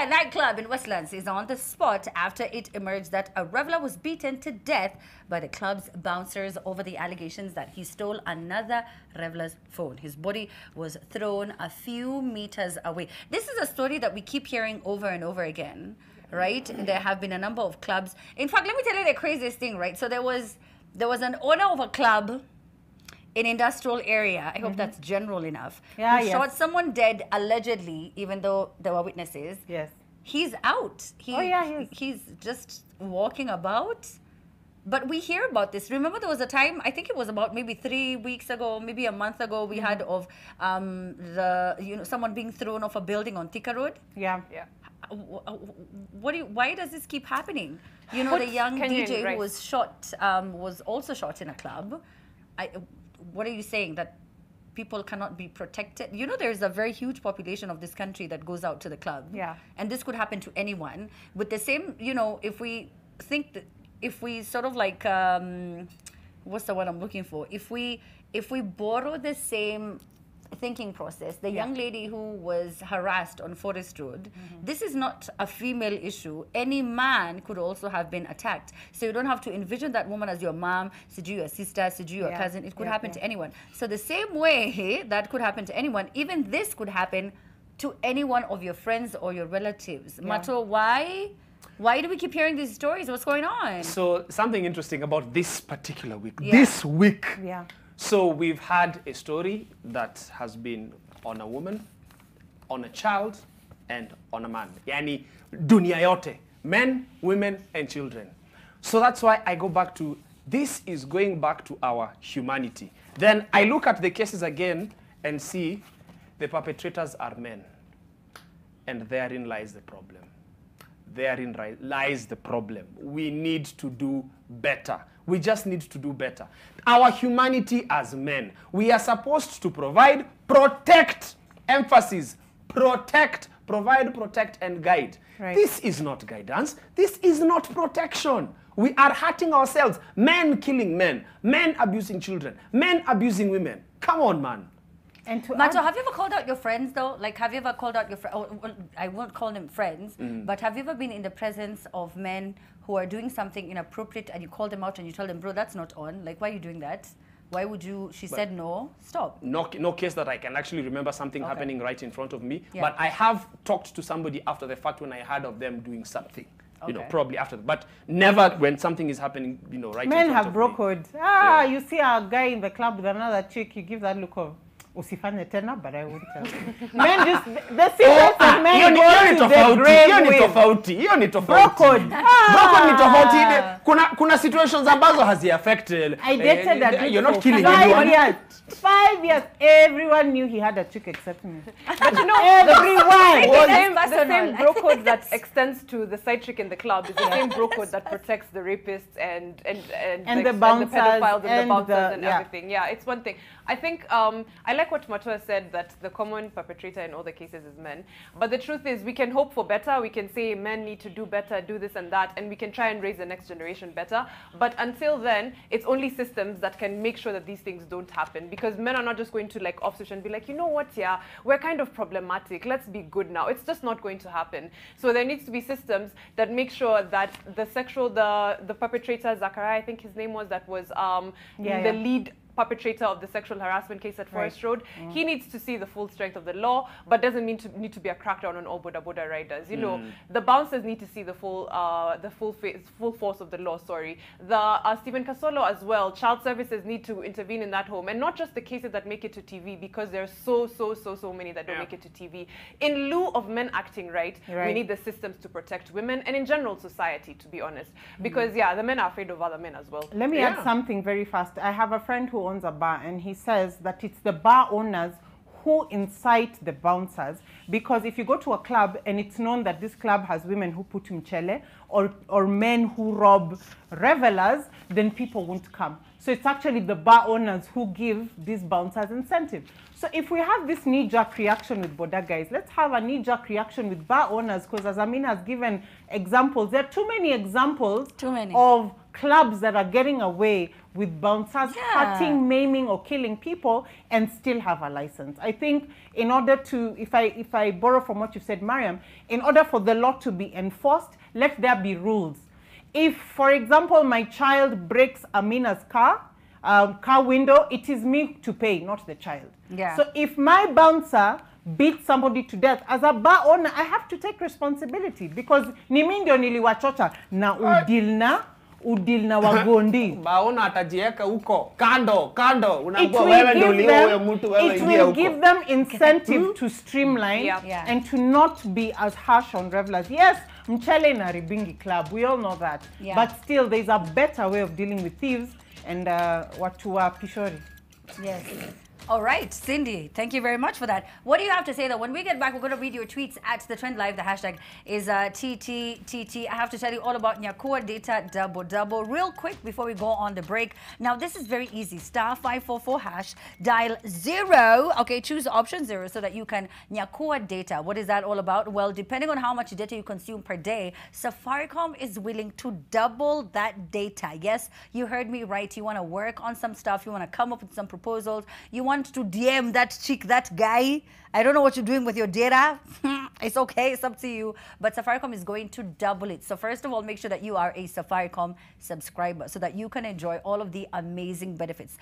a nightclub in Westlands is on the spot after it emerged that a reveler was beaten to death by the club's bouncers over the allegations that he stole another reveler's phone. His body was thrown a few meters away. This is a story that we keep hearing over and over again, right? There have been a number of clubs. In fact, let me tell you the craziest thing, right? So there was an owner of a club in industrial area, I hope that's general enough, who shot someone dead allegedly, even though there were witnesses. Yes. He's out. He's just walking about. But we hear about this. Remember there was a time, I think it was about maybe 3 weeks ago, maybe a month ago, we had of someone being thrown off a building on Thika Road. Yeah. Why does this keep happening? You know, the young DJ who was shot was also shot in a club. What are you saying, that people cannot be protected? You know, there's a very huge population of this country that goes out to the club. Yeah. And this could happen to anyone. With the same, you know, if we think that, if we sort of like, what's the word I'm looking for? If we borrow the same thinking process, the young lady who was harassed on Forest Road, this is not a female issue. Any man could also have been attacked. So you don't have to envision that woman as your mom, your sister, your cousin. It could happen to anyone. So the same way that could happen to anyone, even this could happen to any one of your friends or your relatives. Mato, why do we keep hearing these stories? What's going on? So something interesting about this particular week. This week. Yeah. So we've had a story that has been on a woman, on a child, and on a man. Yani dunia yote. Men, women, and children. So that's why I go back to, this is going back to our humanity. Then I look at the cases again and see the perpetrators are men. And therein lies the problem. Therein lies the problem. We need to do better. We just need to do better. Our humanity as men, we are supposed to provide, protect, emphasis, protect, provide, protect, and guide. Right. This is not guidance. This is not protection. We are hurting ourselves. Men killing men, men abusing children, men abusing women. Come on, man. And to Mato, have you ever called out your friends though? Like, have you ever called out your friends? Well, I won't call them friends, but have you ever been in the presence of men who are doing something inappropriate and you call them out and you tell them, bro, that's not on. Like, why are you doing that? Why would you? She said no. Stop. No case that I can actually remember something happening right in front of me. But I have talked to somebody after the fact when I heard of them doing something. You know, probably after, but never when something is happening, you know, right in front of me. Men have brokered. You see a guy in the club with another chick, you give that look of, usifanye tena, but I won't tell you. Men just, the secrets of men go to the grave with. Hiyo ni tofauti. Broken ni tofauti. Kuna situations ambazo hazi-affect. I dated a dude you're not killing 5 anyone. years. 5 years. Everyone knew he had a chick except me. But you know, everyone. The same bro code that extends to the side chick in the club is the same bro code that protects the rapists and the bouncers and the pedophiles and the bouncers and yeah. everything. Yeah, it's one thing. I think I like what Matua said, that the common perpetrator in all the cases is men. But the truth is, we can hope for better. We can say men need to do better, do this and that, and we can try and raise the next generation better. But until then, it's only systems that can make sure that these things don't happen. Because men are not just going to like off-switch and be like, you know what, yeah, we're kind of problematic. Let's be good now. It's just not going to happen. So there needs to be systems that make sure that the perpetrator, Zachariah, I think his name was, that was the lead perpetrator of the sexual harassment case at Forest Road. He needs to see the full strength of the law, but doesn't need to be a crackdown on all Boda Boda riders. You know, the bouncers need to see the full force of the law. Sorry, the Stephen Kasolo as well. Child services need to intervene in that home, and not just the cases that make it to TV, because there are so many that don't make it to TV. In lieu of men acting right, we need the systems to protect women and in general society, to be honest, because the men are afraid of other men as well. Let me add something very fast. I have a friend who owns a bar, and he says that it's the bar owners who incite the bouncers, because if you go to a club and it's known that this club has women who put mchele or men who rob revelers, then people won't come. So it's actually the bar owners who give these bouncers incentive. So if we have this knee-jerk reaction with Boda guys, let's have a knee-jerk reaction with bar owners, because as Amin has given examples, there are too many examples of clubs that are getting away with bouncers hurting, maiming, or killing people and still have a license. I think in order to, if I borrow from what you said, Mariam, in order for the law to be enforced, let there be rules. If, for example, my child breaks Amina's car window, it is me to pay, not the child. Yeah. So if my bouncer beats somebody to death, as a bar owner, I have to take responsibility because ni mimi ndio niliwachocha na udil na wagondi. Baona atajieka huko kando It will give them incentive to streamline and to not be as harsh on revelers. Yes, mchele na ribingi club, we all know that. But still, there's a better way of dealing with thieves and watu wa pishori. Yes. All right, Cindy, thank you very much for that. What do you have to say, though? When we get back, we're going to read your tweets at The Trend Live. The hashtag is TTTT. I have to tell you all about Nyakua Data Double Double. Real quick before we go on the break. Now, this is very easy. *544#, dial 0. Okay, choose option 0 so that you can Nyakua Data. What is that all about? Well, depending on how much data you consume per day, Safaricom is willing to double that data. Yes, you heard me right. You want to work on some stuff. You want to come up with some proposals. You want to DM that chick, that guy. I don't know what you're doing with your data. It's okay, it's up to you. But Safaricom is going to double it. So first of all, make sure that you are a Safaricom subscriber so that you can enjoy all of the amazing benefits.